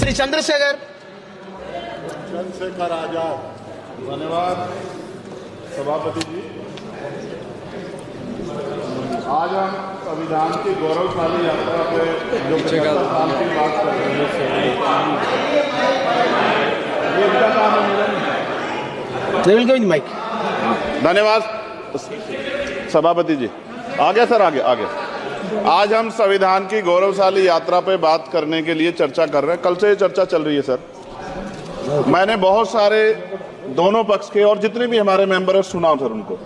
श्री चंद्रशेखर आजाद। धन्यवाद सभापति जी। आज हम संविधान की गौरवशाली यात्रा पे जो 75 साल की बात कर रहे हैं, ये इनका काम है। माइक। धन्यवाद सभापति जी। आगे सर, आगे आगे। आज हम संविधान की गौरवशाली यात्रा पे बात करने के लिए चर्चा कर रहे हैं। कल से ये चर्चा चल रही है सर। मैंने बहुत सारे दोनों पक्ष के और जितने भी हमारे मेंबर हैं सुना सर, उनको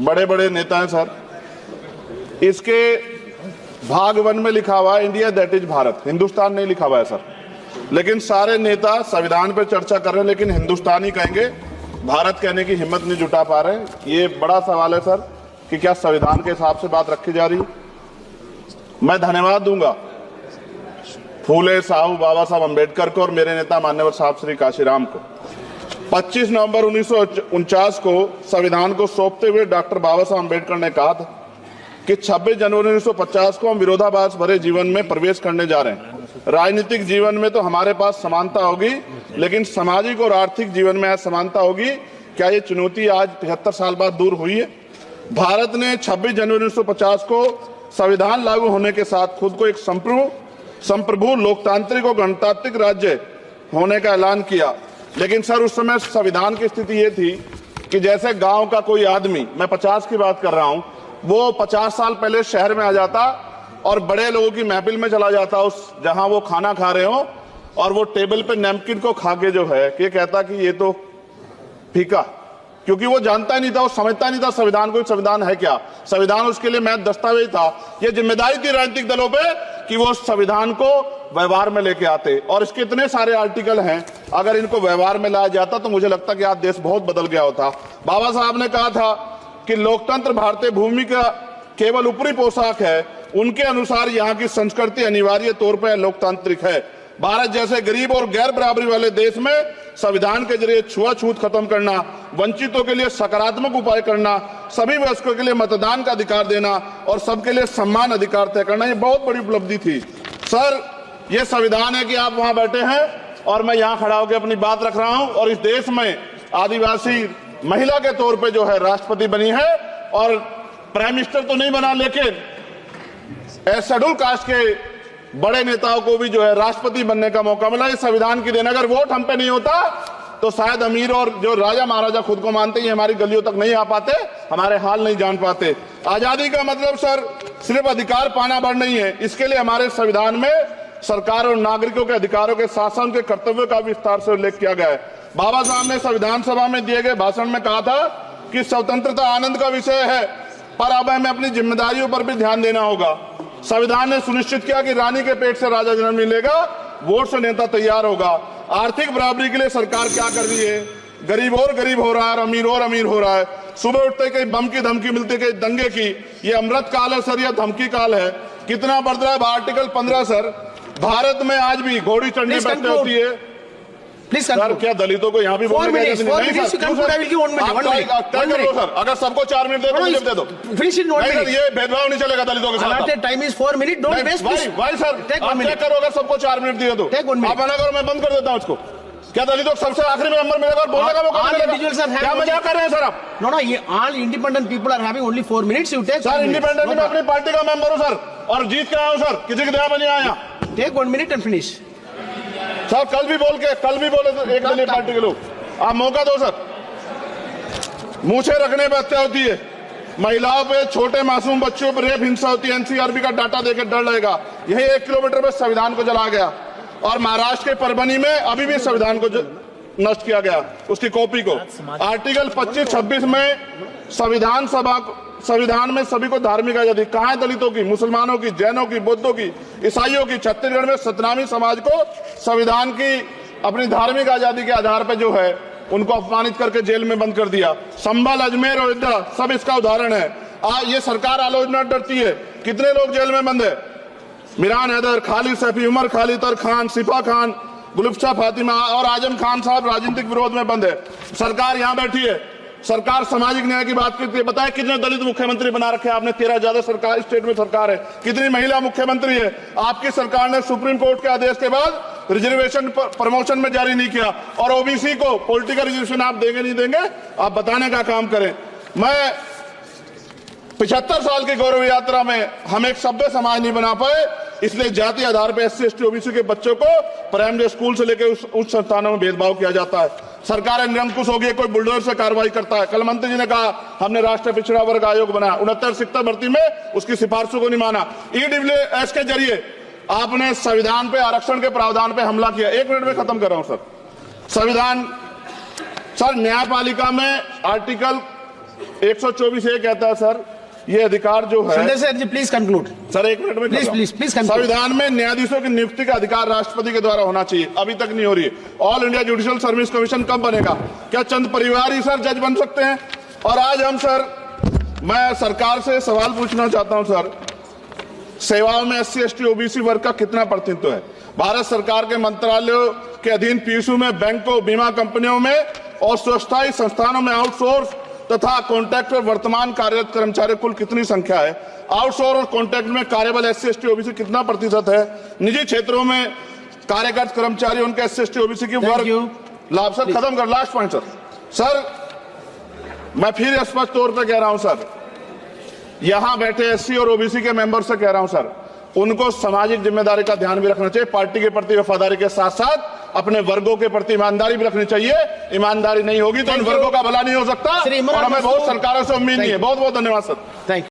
बड़े बड़े नेता हैं सर। इसके भाग 1 में लिखा हुआ है India that is Bharat, Hindustan नहीं लिखा हुआ है सर। लेकिन सारे नेता संविधान पे चर्चा कर रहे हैं, लेकिन हिंदुस्तान ही कहेंगे, भारत कहने की हिम्मत नहीं जुटा पा रहे हैं। ये बड़ा सवाल है सर कि क्या संविधान के हिसाब से बात रखी जा रही है। मैं धन्यवाद दूंगा फूले साहू बाबा साहब अम्बेडकर को और मेरे नेता मान्यवर साहब श्री काशीराम को। 25 नवंबर 1949 को संविधान को सौंपते हुए डॉक्टर बाबा साहब अम्बेडकर ने कहा था कि 26 जनवरी 1950 को हम विरोधाभास भरे जीवन में प्रवेश करने जा रहे हैं। राजनीतिक जीवन में तो हमारे पास समानता होगी, लेकिन सामाजिक और आर्थिक जीवन में असमानता होगी। क्या ये चुनौती आज 75 साल बाद दूर हुई है? भारत ने 26 जनवरी 1950 को संविधान लागू होने के साथ खुद को एक संप्रभु लोकतांत्रिक और गणतांत्रिक राज्य होने का ऐलान किया। लेकिन सर उस समय संविधान की स्थिति ये थी कि जैसे गांव का कोई आदमी, मैं 50 की बात कर रहा हूं, वो 50 साल पहले शहर में आ जाता और बड़े लोगों की महफिल में चला जाता, उस जहां वो खाना खा रहे हो, और वो टेबल पे नैपकिन को खा के जो है कि कहता कि ये तो फीका, क्योंकि वो जानता नहीं था, वो समझता नहीं था संविधान को, संविधान है क्या। संविधान उसके लिए महज दस्तावेज था। ये जिम्मेदारी थी राजनीतिक दलों पे कि वो संविधान को व्यवहार में लेके आते। और इसके इतने सारे आर्टिकल हैं, अगर इनको व्यवहार में लाया जाता तो मुझे लगता कि आज देश बहुत बदल गया होता। बाबा साहब ने कहा था कि लोकतंत्र भारतीय भूमि का केवल ऊपरी पोशाक है, उनके अनुसार यहाँ की संस्कृति अनिवार्य तौर पर लोकतांत्रिक है। भारत जैसे गरीब और गैर बराबरी वाले देश में संविधान के जरिए छुआछूत खत्म करना, वंचितों के लिए सकारात्मक उपाय करना, सभी वयस्कों के लिए मतदान का अधिकार देना और सबके लिए सम्मान अधिकार तय करना, ये बहुत बड़ी उपलब्धि थी सर। ये संविधान है कि आप वहां बैठे हैं और मैं यहाँ खड़ा होकर अपनी बात रख रहा हूं, और इस देश में आदिवासी महिला के तौर पे जो है राष्ट्रपति बनी है, और प्राइम मिनिस्टर तो नहीं बना, लेकिन शेड्यूल कास्ट के बड़े नेताओं को भी जो है राष्ट्रपति बनने का मौका मिला। इस संविधान की देन, अगर वोट हम पे नहीं होता तो शायद अमीर और जो राजा महाराजा खुद को मानते हैं हमारी गलियों तक नहीं आ पाते, हमारे हाल नहीं जान पाते। आजादी का मतलब सर सिर्फ अधिकार पाना भर नहीं है, इसके लिए हमारे संविधान में सरकार और नागरिकों के अधिकारों के साथ साथ उनके कर्तव्यों का विस्तार से उल्लेख किया गया है। बाबा साहब ने संविधान सभा में दिए गए भाषण में कहा था कि स्वतंत्रता आनंद का विषय है, पर अब हमें अपनी जिम्मेदारियों पर भी ध्यान देना होगा। संविधान ने सुनिश्चित किया कि रानी के पेट से राजा जन्म नहीं लेगा, वोट से नेता तैयार होगा। आर्थिक बराबरी के लिए सरकार क्या कर रही है? गरीब और गरीब हो रहा है, अमीर और अमीर हो रहा है। सुबह उठते कहीं बम की धमकी मिलती, कहीं दंगे की। ये अमृत काल है सर या धमकी काल है? कितना बढ़ रहा है? आर्टिकल 15 सर, भारत में आज भी घोड़ी चढ़ने बैठते होती है। सर क्या दलितों को यहाँ भी बोलने का सर, अगर सबको 4 मिनट दे दो मुझे दे दो। ये भेदभाव नहीं चलेगा दलितों के साथ। Time is 4 minute, don't waste. भाई सर आप चेक करो, अगर सबको 4 मिनट दिए तो आप मना करो, मैं बंद कर देता हूँ इसको। क्या दलितों को सबसे आखिरी में नंबर मिलेगा और बोलने का मौका मिलेगा? क्या मजाक कर रहे हैं सर आप? नो, ये all independent people are having only 4 minutes. You take sir, independent में अपनी पार्टी का मेंबर हूँ सर, और जीत के आया हूँ सर, किसी की दया में नहीं आया। Take 1 minute and finish. Sir कल भी बोले तो एक मिनट पार्टी के लोग, आप मौका दो सर। मूछे रखने पर हत्या होती है, महिलाओं पे, छोटे मासूम बच्चों पर रेप हिंसा होती है। एनसीआरबी का डाटा देकर डर लगेगा। यही 1 किलोमीटर में संविधान को जला गया, और महाराष्ट्र के परभनी में अभी भी संविधान को नष्ट किया गया, उसकी कॉपी को। आर्टिकल 25-26 में संविधान में सभी को धार्मिक आजादी। कहाँ है दलितों की, मुसलमानों की, जैनों की, बौद्धों की, ईसाइयों की? छत्तीसगढ़ में सतनामी समाज को संविधान की अपनी धार्मिक आजादी के आधार पर जो है उनको अपमानित करके जेल में बंद कर दिया। संभल, अजमेर, अयोध्या सब इसका उदाहरण है। ये सरकार आलोचना डरती है। कितने लोग जेल में बंद है? मिरान हैदर, खालिद सैफी, उमर खालिद खान, सिफा खान, गुलफ्शा फातिमा और आजम खान साहब राजनीतिक विरोध में बंद है। सरकार यहाँ बैठी है, सरकार सामाजिक न्याय की बात करती है। बताए कितने दलित मुख्यमंत्री बना रखे आपने? 13 ज्यादा सरकार स्टेट में सरकार है। कितनी महिला मुख्यमंत्री है? आपकी सरकार ने सुप्रीम कोर्ट के आदेश के बाद रिजर्वेशन प्रमोशन में जारी नहीं किया, और ओबीसी को पॉलिटिकल रिजर्वेशन आप देंगे नहीं देंगे, आप बताने का काम करें। मैं 75 साल की गौरव यात्रा में हम एक सभ्य समाज नहीं बना पाए, इसलिए जाति आधार पर SC ST OBC के बच्चों को प्राइमरी स्कूल से लेकर उच्च संस्थानों में भेदभाव किया जाता है। सरकार निरंकुश हो गई, कोई बुलडोजर से कार्रवाई करता है। कल मंत्री जी ने कहा हमने राष्ट्रीय पिछड़ा वर्ग आयोग बनाया, 69 शिक्षक भर्ती में उसकी सिफारिशों को नहीं माना। EWS के जरिए आपने संविधान पे आरक्षण के प्रावधान पे हमला किया। 1 मिनट में खत्म कर रहा हूं सर। संविधान सर, न्यायपालिका में आर्टिकल 124 ये कहता है सर, ये अधिकार जो है, Sanjay sir ji please conclude sir 1 minute में प्लीज संविधान में न्यायाधीशों की नियुक्ति का अधिकार राष्ट्रपति के द्वारा होना चाहिए, अभी तक नहीं हो रही है। All India judicial service commission कब बनेगा? क्या चंद परिवार ही सर जज बन सकते हैं? और आज हम सर, मैं सरकार से सवाल पूछना चाहता हूं सर, सेवाओं में SC ST OBC वर्ग का कितना प्रतिनिधित्व है? भारत सरकार के मंत्रालयों के अधीन PSU में, बैंकों, बीमा कंपनियों में और स्वस्थायी संस्थानों में आउटसोर्स तथा कॉन्ट्रैक्ट पर वर्तमान कार्यरत कर्मचारी कुल कितनी संख्या है? आउटसोर्स और कॉन्ट्रैक्ट में कार्यबल SC ST OBC कितना प्रतिशत है? निजी क्षेत्रों में कार्यरत कर्मचारी उनके SC ST OBC की वर्ग लाभ। सर खत्म कर, लास्ट पॉइंट सर। सर मैं फिर स्पष्ट तौर पर कह रहा हूं सर, यहां बैठे SC और OBC के मेंबर से कह रहा हूं सर, उनको सामाजिक जिम्मेदारी का ध्यान भी रखना चाहिए। पार्टी के प्रति वफादारी के साथ साथ अपने वर्गों के प्रति ईमानदारी भी रखनी चाहिए। ईमानदारी नहीं होगी तो उन वर्गों का भला नहीं हो सकता, और हमें बहुत सरकारों से उम्मीद नहीं है। बहुत बहुत धन्यवाद सर। Thank you.